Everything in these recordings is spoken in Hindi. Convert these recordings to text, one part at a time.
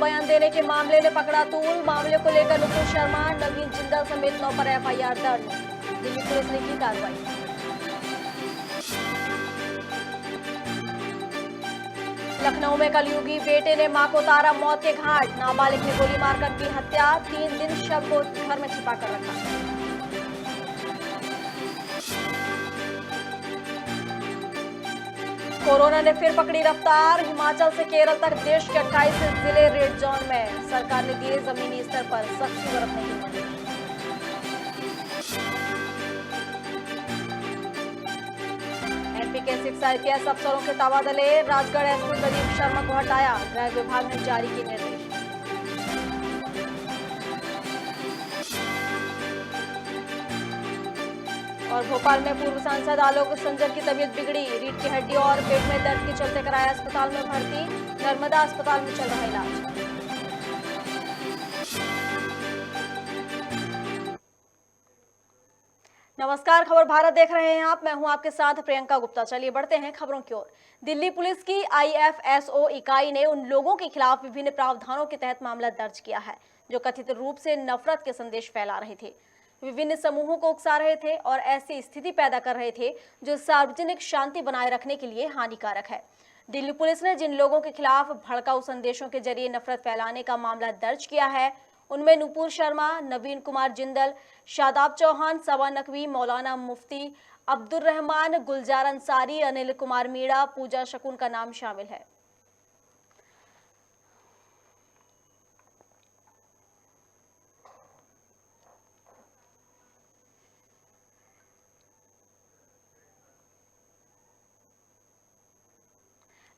बयान देने के मामले में पकड़ा तूल। मामले को लेकर नुपुर शर्मा, नवीन जिंदल समेत 9 पर एफआईआर दर्ज। दिल्ली पुलिस ने की कार्रवाई। लखनऊ में कलयुगी बेटे ने मां को उतारा मौत के घाट। नाबालिग ने गोली मारकर की हत्या। 3 दिन शव को घर में छिपा कर रखा। कोरोना ने फिर पकड़ी रफ्तार। हिमाचल से केरल तक देश के 28 जिले रेड जोन में। सरकार ने दिए जमीनी स्तर पर सख्ती बरतने के निर्देश। एमपी के 6 IPS अफसरों के तबादले। राजगढ़ एसपी प्रदीप शर्मा को हटाया। गृह विभाग ने जारी किए निर्देश। और भोपाल में पूर्व सांसद आलोक संजर की तबीयत बिगड़ी। रीढ़ की हड्डी और पेट में दर्द के चलते कराया अस्पताल में भर्ती। नर्मदा अस्पताल में चल रहा इलाज। नमस्कार, खबर भारत देख रहे हैं आप। मैं हूं आपके साथ प्रियंका गुप्ता। चलिए बढ़ते हैं खबरों की ओर। दिल्ली पुलिस की IFSO इकाई ने उन लोगों के खिलाफ विभिन्न प्रावधानों के तहत मामला दर्ज किया है जो कथित रूप से नफरत के संदेश फैला रहे थे, विभिन्न समूहों को उकसा रहे थे और ऐसी स्थिति पैदा कर रहे थे जो सार्वजनिक शांति बनाए रखने के लिए हानिकारक है। दिल्ली पुलिस ने जिन लोगों के खिलाफ भड़काऊ संदेशों के जरिए नफरत फैलाने का मामला दर्ज किया है उनमें नुपुर शर्मा, नवीन कुमार जिंदल, शादाब चौहान, सबा नकवी, मौलाना मुफ्ती, अब्दुल रहमान, गुलजार अंसारी, अनिल कुमार मीणा, पूजा शकुन का नाम शामिल है।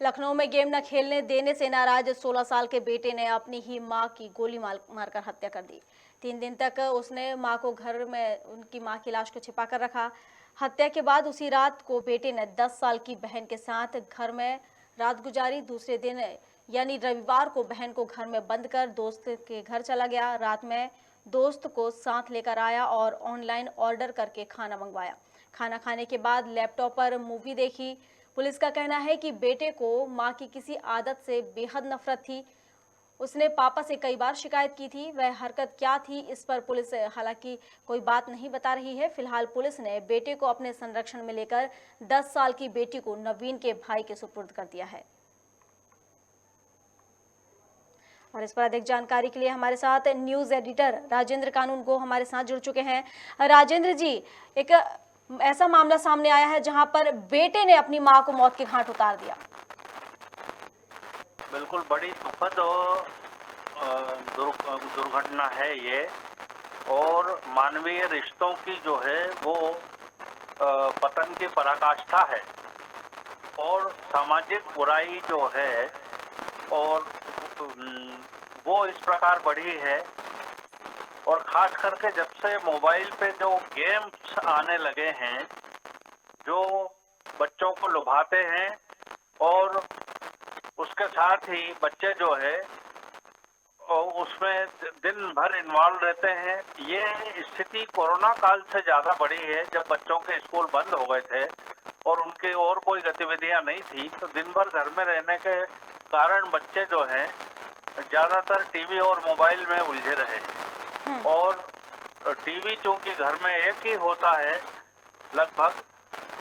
लखनऊ में गेम न खेलने देने से नाराज 16 साल के बेटे ने अपनी ही मां की गोली मारकर हत्या कर दी। 3 दिन तक उसने मां को घर में उनकी मां की लाश को छिपा कर रखा। हत्या के बाद उसी रात को बेटे ने 10 साल की बहन के साथ घर में रात गुजारी। दूसरे दिन यानी रविवार को बहन को घर में बंद कर दोस्त के घर चला गया। रात में दोस्त को साथ लेकर आया और ऑनलाइन ऑर्डर करके खाना मंगवाया। खाना खाने के बाद लैपटॉप पर मूवी देखी। पुलिस का कहना है कि बेटे को मां की किसी आदत से बेहद नफरत थी। उसने पापा से कई बार शिकायत की थी। वह हरकत क्या थी इस पर पुलिस हालांकि कोई बात नहीं बता रही है। फिलहाल पुलिस ने बेटे को अपने संरक्षण में लेकर 10 साल की बेटी को नवीन के भाई के सुपुर्द कर दिया है। और इस पर अधिक जानकारी के लिए हमारे साथ न्यूज एडिटर राजेंद्र कानून गो हमारे साथ जुड़ चुके हैं। राजेंद्र जी, एक ऐसा मामला सामने आया है जहां पर बेटे ने अपनी मां को मौत के घाट उतार दिया। बिल्कुल बड़ी दुखद दुर्घटना है ये, और मानवीय रिश्तों की जो है वो पतन की पराकाष्ठा है, और सामाजिक बुराई जो है और वो इस प्रकार बढ़ी है। और खास करके जब से मोबाइल पे जो गेम्स आने लगे हैं जो बच्चों को लुभाते हैं और उसके साथ ही बच्चे जो है उसमें दिन भर इन्वॉल्व रहते हैं, ये स्थिति कोरोना काल से ज़्यादा बढ़ी है। जब बच्चों के स्कूल बंद हो गए थे और उनकी और कोई गतिविधियां नहीं थी तो दिन भर घर में रहने के कारण बच्चे जो हैं ज़्यादातर टीवी और मोबाइल में उलझे रहे। और टीवी चूंकि घर में एक ही होता है लगभग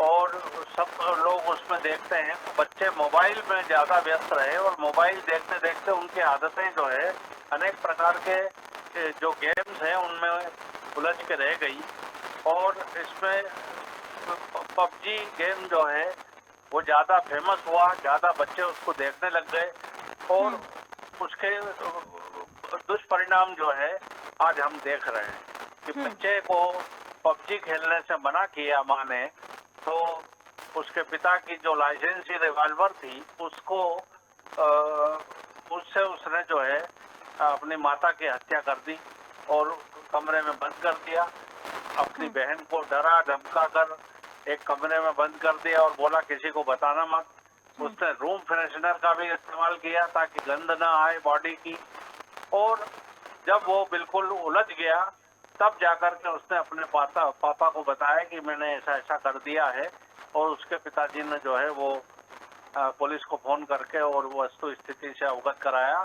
और सब लोग उसमें देखते हैं, तो बच्चे मोबाइल में ज़्यादा व्यस्त रहे और मोबाइल देखते देखते उनकी आदतें जो है अनेक प्रकार के जो गेम्स हैं उनमें उलझ के रह गई। और इसमें PUBG गेम जो है वो ज़्यादा फेमस हुआ, ज़्यादा बच्चे उसको देखने लग गए और उसके दुष्परिणाम जो है आज हम देख रहे हैं कि बच्चे को PUBG खेलने से मना किया माँ ने, तो उसके पिता की जो लाइसेंसी रिवॉल्वर थी उसको उससे उसने जो है अपनी माता की हत्या कर दी और कमरे में बंद कर दिया। अपनी बहन को डरा धमका कर एक कमरे में बंद कर दिया और बोला किसी को बताना मत। उसने रूम फ्रेशनर का भी इस्तेमाल किया ताकि गंध ना आए बॉडी की। और जब वो बिल्कुल उलझ गया तब जाकर के उसने अपने पापा को बताया कि मैंने ऐसा ऐसा कर दिया है, और उसके पिताजी ने जो है वो पुलिस को फोन करके और वस्तु स्थिति से अवगत कराया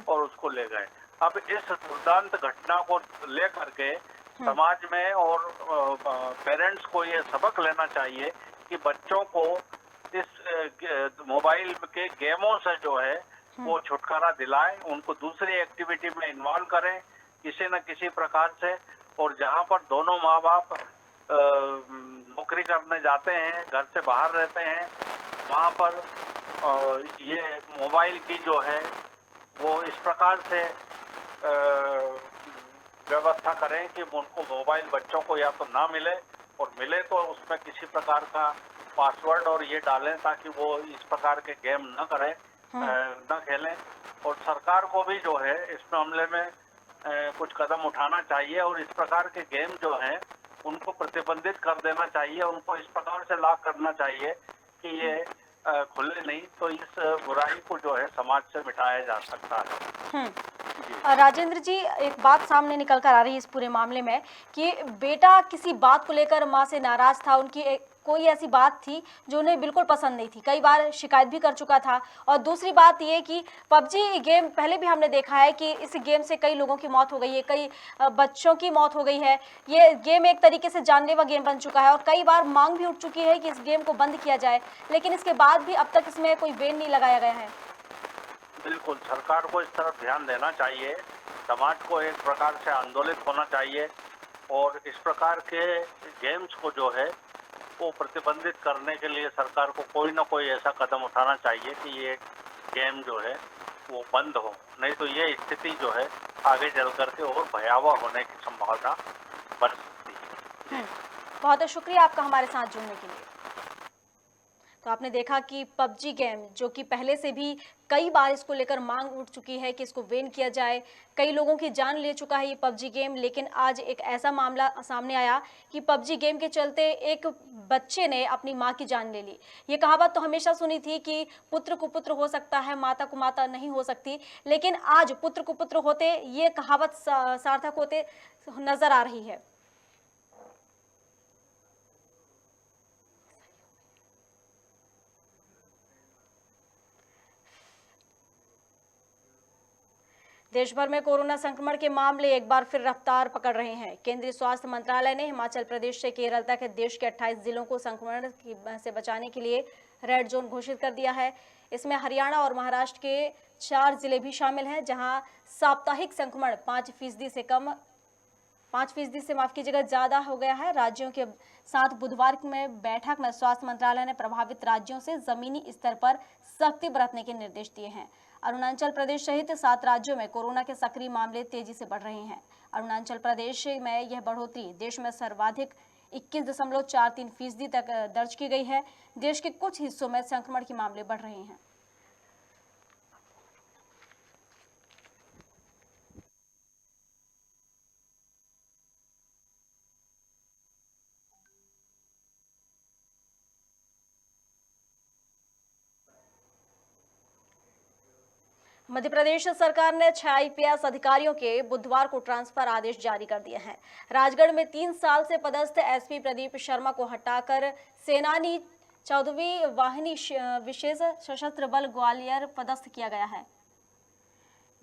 और उसको ले गए। अब इस दुर्दांत घटना को लेकर के समाज में और पेरेंट्स को ये सबक लेना चाहिए कि बच्चों को इस मोबाइल के गेमों से जो है वो छुटकारा दिलाएं, उनको दूसरी एक्टिविटी में इन्वॉल्व करें किसी न किसी प्रकार से। और जहां पर दोनों माँ बाप नौकरी करने जाते हैं, घर से बाहर रहते हैं, वहां पर ये मोबाइल की जो है वो इस प्रकार से व्यवस्था करें कि उनको मोबाइल बच्चों को या तो ना मिले, और मिले तो उसमें किसी प्रकार का पासवर्ड और ये डालें ताकि वो इस प्रकार के गेम न करें, न खेलें। और सरकार को भी जो है इस मामले में कुछ कदम उठाना चाहिए और इस प्रकार के गेम जो हैं उनको प्रतिबंधित कर देना चाहिए, उनको इस प्रकार से लॉक करना चाहिए कि ये खुले नहीं, तो इस बुराई को जो है समाज से मिटाया जा सकता है। राजेंद्र जी, एक बात सामने निकल कर आ रही है इस पूरे मामले में कि बेटा किसी बात को लेकर माँ से नाराज था, उनकी कोई ऐसी बात थी जो उन्हें बिल्कुल पसंद नहीं थी, कई बार शिकायत भी कर चुका था। और दूसरी बात ये कि पबजी गेम पहले भी हमने देखा है कि इस गेम से कई लोगों की मौत हो गई है, कई बच्चों की मौत हो गई है। ये गेम एक तरीके से जानलेवा गेम बन चुका है और कई बार मांग भी उठ चुकी है कि इस गेम को बंद किया जाए, लेकिन इसके बाद भी अब तक इसमें कोई बैन नहीं लगाया गया है। बिल्कुल, सरकार को इस तरफ ध्यान देना चाहिए, समाज को एक प्रकार से आंदोलित होना चाहिए और इस प्रकार के गेम्स को जो है वो प्रतिबंधित करने के लिए सरकार को कोई ना कोई ऐसा कदम उठाना चाहिए कि ये गेम जो है वो बंद हो, नहीं तो ये स्थिति जो है आगे चल करके और भयावह होने की संभावना बन सकती है। बहुत शुक्रिया आपका हमारे साथ जुड़ने के लिए। तो आपने देखा कि पबजी गेम जो कि पहले से भी कई बार इसको लेकर मांग उठ चुकी है कि इसको बैन किया जाए, कई लोगों की जान ले चुका है ये पबजी गेम, लेकिन आज एक ऐसा मामला सामने आया कि पबजी गेम के चलते एक बच्चे ने अपनी मां की जान ले ली। ये कहावत तो हमेशा सुनी थी कि पुत्र कुपुत्र हो सकता है, माता को माता नहीं हो सकती, लेकिन आज पुत्र कुपुत्र होते ये कहावत सार्थक होते नजर आ रही है। देश भर में कोरोना संक्रमण के मामले एक बार फिर रफ्तार पकड़ रहे हैं। केंद्रीय स्वास्थ्य मंत्रालय ने हिमाचल प्रदेश से केरल तक देश के 28 जिलों को संक्रमण से बचाने के लिए रेड जोन घोषित कर दिया है। इसमें हरियाणा और महाराष्ट्र के 4 जिले भी शामिल हैं, जहां साप्ताहिक संक्रमण 5% से माफ कीजिएगा ज्यादा हो गया है। राज्यों के साथ बुधवार में बैठक में स्वास्थ्य मंत्रालय ने प्रभावित राज्यों से जमीनी स्तर पर सख्ती बरतने के निर्देश दिए हैं। अरुणाचल प्रदेश सहित 7 राज्यों में कोरोना के सक्रिय मामले तेजी से बढ़ रहे हैं। अरुणाचल प्रदेश में यह बढ़ोतरी देश में सर्वाधिक 21.43% तक दर्ज की गई है। देश के कुछ हिस्सों में संक्रमण के मामले बढ़ रहे हैं। मध्य प्रदेश सरकार ने 6 IPS अधिकारियों के बुधवार को ट्रांसफर आदेश जारी कर दिए हैं। राजगढ़ में 3 साल से पदस्थ SP प्रदीप शर्मा को हटाकर सेनानी 14वीं वाहिनी विशेष सशस्त्र बल ग्वालियर पदस्थ किया गया है।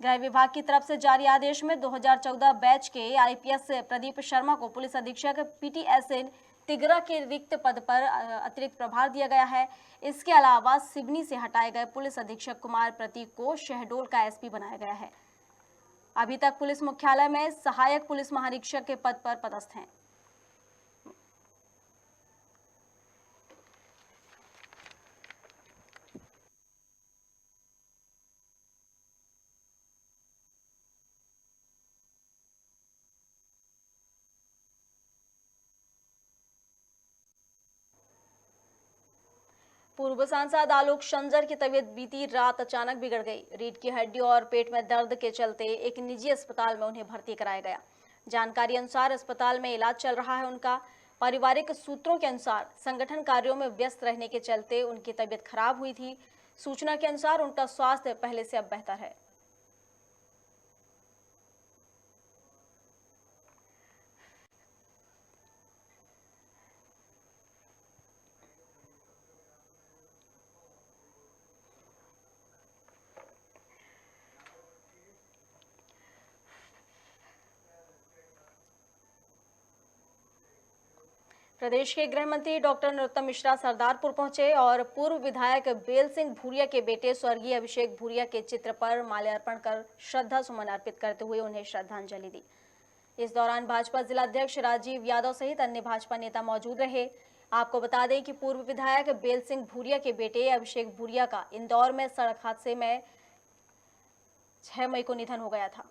गृह विभाग की तरफ से जारी आदेश में 2014 बैच के IPS प्रदीप शर्मा को पुलिस अधीक्षक PTS तिगरा के रिक्त पद पर अतिरिक्त प्रभार दिया गया है। इसके अलावा सिवनी से हटाए गए पुलिस अधीक्षक कुमार प्रतीक को शहडोल का SP बनाया गया है। अभी तक पुलिस मुख्यालय में सहायक पुलिस महानिरीक्षक के पद पर पदस्थ हैं। पूर्व सांसद आलोक शंजर की तबीयत बीती रात अचानक बिगड़ गई। रीढ़ की हड्डी और पेट में दर्द के चलते एक निजी अस्पताल में उन्हें भर्ती कराया गया। जानकारी अनुसार अस्पताल में इलाज चल रहा है उनका। पारिवारिक सूत्रों के अनुसार संगठन कार्यों में व्यस्त रहने के चलते उनकी तबीयत खराब हुई थी। सूचना के अनुसार उनका स्वास्थ्य पहले से अब बेहतर है। प्रदेश के गृह मंत्री डॉक्टर नरोत्तम मिश्रा सरदारपुर पहुंचे और पूर्व विधायक बेल सिंह भूरिया के बेटे स्वर्गीय अभिषेक भूरिया के चित्र पर माल्यार्पण कर श्रद्धा सुमन अर्पित करते हुए उन्हें श्रद्धांजलि दी। इस दौरान भाजपा जिलाध्यक्ष राजीव यादव सहित अन्य भाजपा नेता मौजूद रहे। आपको बता दें कि पूर्व विधायक बेल सिंह भूरिया के बेटे अभिषेक भूरिया का इंदौर में सड़क हादसे में 6 मई को निधन हो गया था।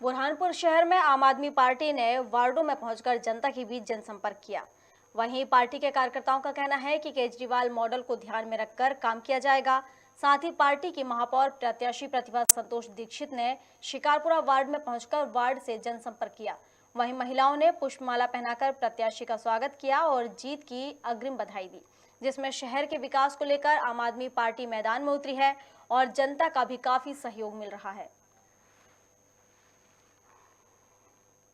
बुरहानपुर शहर में आम आदमी पार्टी ने वार्डों में पहुंचकर जनता के बीच जनसंपर्क किया। वहीं पार्टी के कार्यकर्ताओं का कहना है कि केजरीवाल मॉडल को ध्यान में रखकर काम किया जाएगा। साथ ही पार्टी की महापौर प्रत्याशी प्रतिभा संतोष दीक्षित ने शिकारपुरा वार्ड में पहुंचकर वार्ड से जनसंपर्क किया। वहीं महिलाओं ने पुष्पमाला पहनाकर प्रत्याशी का स्वागत किया और जीत की अग्रिम बधाई दी, जिसमें शहर के विकास को लेकर आम आदमी पार्टी मैदान में उतरी है और जनता का भी काफी सहयोग मिल रहा है।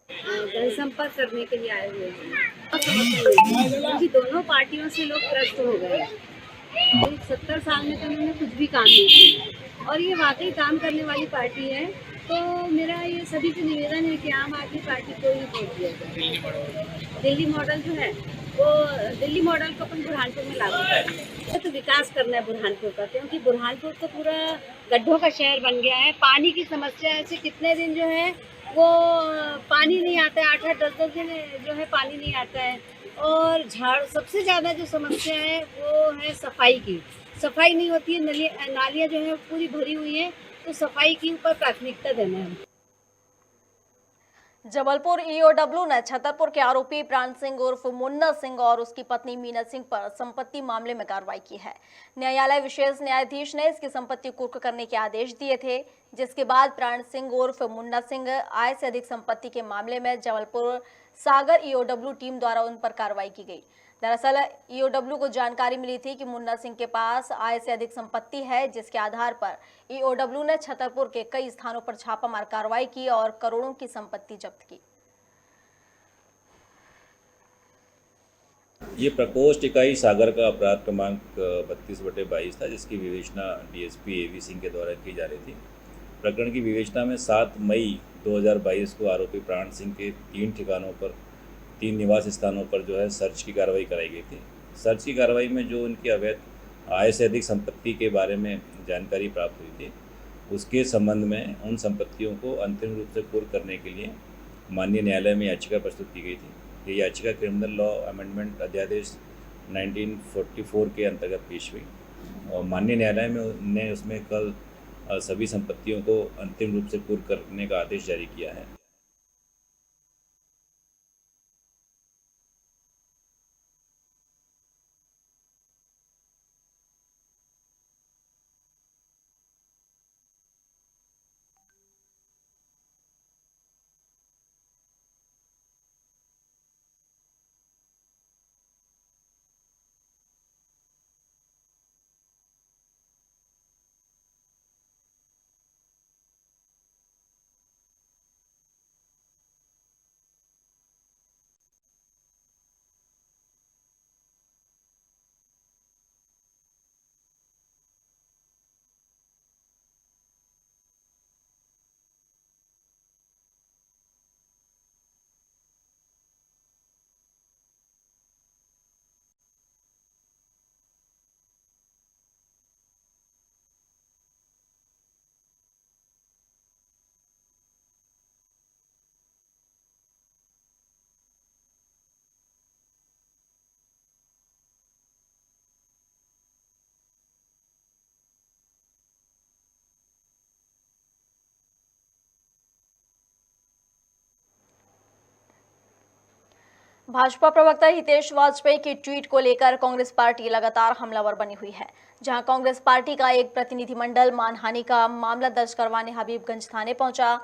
जनसंपर्क करने के लिए आए हुए हैं क्योंकि दोनों पार्टियों से लोग त्रस्त हो गए हैं। 70 साल में तो उन्होंने कुछ भी काम नहीं किया और ये वाकई काम करने वाली पार्टी है। तो मेरा ये सभी से निवेदन है कि आम आदमी पार्टी को ही वोट दिया जाए। दिल्ली मॉडल जो है वो दिल्ली मॉडल को अपन बुरहानपुर में लागू करें तो विकास करना है बुरहानपुर का, क्योंकि बुरहानपुर तो पूरा गड्ढों का शहर बन गया है। पानी की समस्या ऐसे कितने दिन जो है वो पानी नहीं आता है, 8-8 10-10 दिन जो है पानी नहीं आता है। और झाड़ सबसे ज़्यादा जो समस्या है वो है सफाई की। सफाई नहीं होती है, नालियाँ जो है पूरी भरी हुई है, तो सफाई के ऊपर प्राथमिकता देना है। जबलपुर ईओडब्ल्यू ने छतरपुर के आरोपी प्राण सिंह उर्फ मुन्ना सिंह और उसकी पत्नी मीना सिंह पर संपत्ति मामले में कार्रवाई की है। न्यायालय विशेष न्यायाधीश ने इसकी संपत्ति कुर्क करने के आदेश दिए थे, जिसके बाद प्राण सिंह उर्फ मुन्ना सिंह आय से अधिक संपत्ति के मामले में जबलपुर सागर ईओडब्ल्यू टीम द्वारा उन पर कार्रवाई की गई। दरअसल ईओडब्ल्यू को जानकारी मिली थी कि मुन्ना सिंह के पास आय से अधिक संपत्ति है, जिसके आधार पर ईओडब्ल्यू ने छतरपुर के कई स्थानों पर छापामार कार्रवाई की और करोड़ों की संपत्ति जब्त की। ये प्रकोष्ठ इकाई सागर का अपराध क्रमांक 32/22 था, जिसकी विवेचना डीएसपी एवी सिंह के द्वारा की जा रही थी। प्रकरण की विवेचना में 7 मई 2022 को आरोपी प्राण सिंह के 3 ठिकानों पर 3 निवास स्थानों पर जो है सर्च की कार्रवाई कराई गई थी। सर्च की कार्रवाई में जो उनकी अवैध आय से अधिक संपत्ति के बारे में जानकारी प्राप्त हुई थी, उसके संबंध में उन संपत्तियों को अंतिम रूप से कुर्क करने के लिए माननीय न्यायालय में याचिका प्रस्तुत की गई थी। ये याचिका क्रिमिनल लॉ अमेंडमेंट अध्यादेश 1944 के अंतर्गत पेश हुई और माननीय न्यायालय में ने उसमें कल सभी संपत्तियों को अंतिम रूप से कुर्क करने का आदेश जारी किया है। भाजपा प्रवक्ता हितेश वाजपेयी की ट्वीट को लेकर कांग्रेस पार्टी लगातार हमलावर बनी हुई है। जहां कांग्रेस पार्टी का एक प्रतिनिधिमंडल मानहानि का मामला दर्ज करवाने हबीबगंज थाने पहुंचा,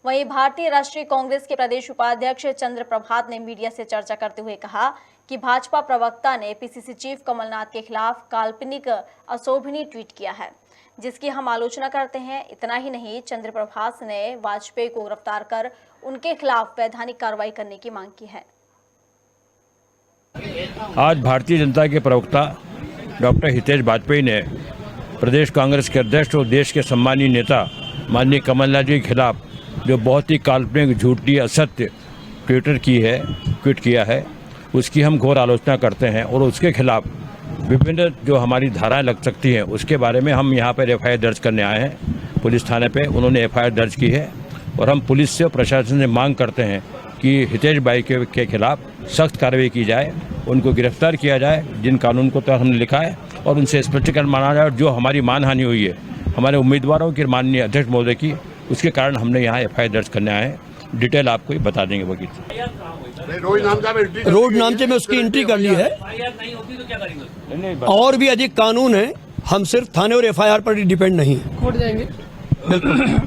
वहीं भारतीय राष्ट्रीय कांग्रेस के प्रदेश उपाध्यक्ष चंद्र प्रभात ने मीडिया से चर्चा करते हुए कहा कि भाजपा प्रवक्ता ने पीसीसी चीफ कमलनाथ के खिलाफ काल्पनिक अशोभनीय ट्वीट किया है, जिसकी हम आलोचना करते हैं। इतना ही नहीं, चंद्र प्रभात ने वाजपेयी को गिरफ्तार कर उनके खिलाफ वैधानिक कार्रवाई करने की मांग की है। आज भारतीय जनता के प्रवक्ता डॉक्टर हितेश वाजपेयी ने प्रदेश कांग्रेस के अध्यक्ष और देश के सम्मानीय नेता माननीय कमलनाथ जी के खिलाफ जो बहुत ही काल्पनिक, झूठी, असत्य ट्वीट किया है, उसकी हम घोर आलोचना करते हैं और उसके खिलाफ विभिन्न जो हमारी धाराएं लग सकती हैं उसके बारे में हम यहाँ पर एफआईआर दर्ज करने आए हैं। पुलिस थाने पे उन्होंने एफआईआर दर्ज की है और हम पुलिस से और प्रशासन से मांग करते हैं कि हितेश भाई के खिलाफ सख्त कार्रवाई की जाए, उनको गिरफ्तार किया जाए जिन कानून को तो हमने लिखा है, और उनसे स्पष्टीकरण मांगा जाए। जो हमारी मानहानि हुई है हमारे उम्मीदवारों की, माननीय अध्यक्ष महोदय की, उसके कारण हमने यहाँ एफआईआर दर्ज करने आए हैं। डिटेल आपको ही बता देंगे वकील। रोड नामचे में उसकी एंट्री कर ली है और भी अधिक कानून है, हम सिर्फ थाने और एफआईआर पर ही डिपेंड नहीं है। कोर्ट जाएंगे। बिल्कुल।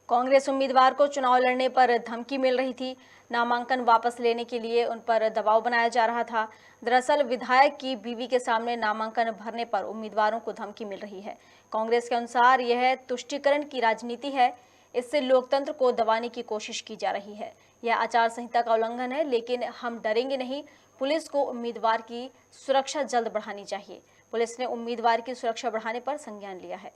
कांग्रेस उम्मीदवार को चुनाव लड़ने पर धमकी मिल रही थी। नामांकन वापस लेने के लिए उन पर दबाव बनाया जा रहा था। दरअसल विधायक की बीवी के सामने नामांकन भरने पर उम्मीदवारों को धमकी मिल रही है। कांग्रेस के अनुसार यह तुष्टीकरण की राजनीति है, इससे लोकतंत्र को दबाने की कोशिश की जा रही है। यह आचार संहिता का उल्लंघन है, लेकिन हम डरेंगे नहीं। पुलिस को उम्मीदवार की सुरक्षा जल्द बढ़ानी चाहिए। पुलिस ने उम्मीदवार की सुरक्षा बढ़ाने पर संज्ञान लिया है।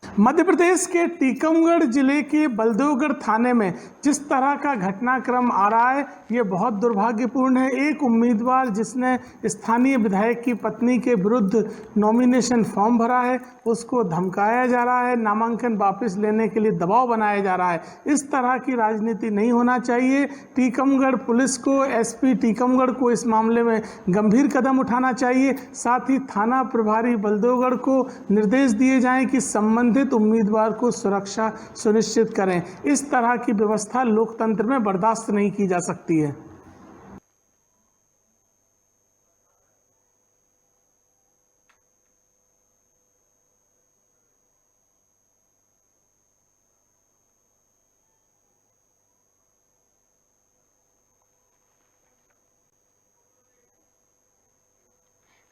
मध्य प्रदेश के टीकमगढ़ जिले के बलदेवगढ़ थाने में जिस तरह का घटनाक्रम आ रहा है, ये बहुत दुर्भाग्यपूर्ण है। एक उम्मीदवार जिसने स्थानीय विधायक की पत्नी के विरुद्ध नॉमिनेशन फॉर्म भरा है, उसको धमकाया जा रहा है, नामांकन वापस लेने के लिए दबाव बनाया जा रहा है। इस तरह की राजनीति नहीं होना चाहिए। टीकमगढ़ पुलिस को, एसपी टीकमगढ़ को इस मामले में गंभीर कदम उठाना चाहिए। साथ ही थाना प्रभारी बलदेवगढ़ को निर्देश दिए जाएं कि संबंधित उम्मीदवार को सुरक्षा सुनिश्चित करें। इस तरह की व्यवस्था लोकतंत्र में बर्दाश्त नहीं की जा सकती है।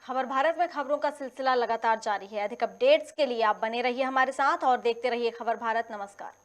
खबर भारत में खबरों का सिलसिला लगातार जारी है। अधिक अपडेट्स के लिए आप बने रहिए हमारे साथ और देखते रहिए खबर भारत। नमस्कार।